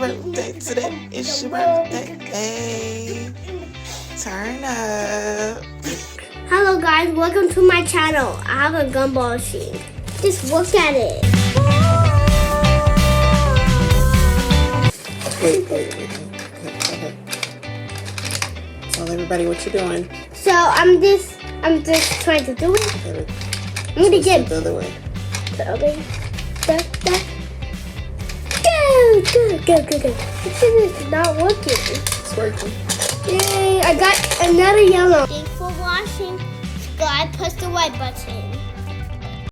birthday today. It's your birthday. Hey, turn up. Hello guys, welcome to my channel. I have a gumball machine. Just look at it. Wait. Okay. Tell everybody what you're doing. So I'm just trying to do it. Okay, I'm gonna get the other way. the other. Go. This is not working. It's working. Yay! I got another yellow. Thanks for watching. Subscribe, press the like button.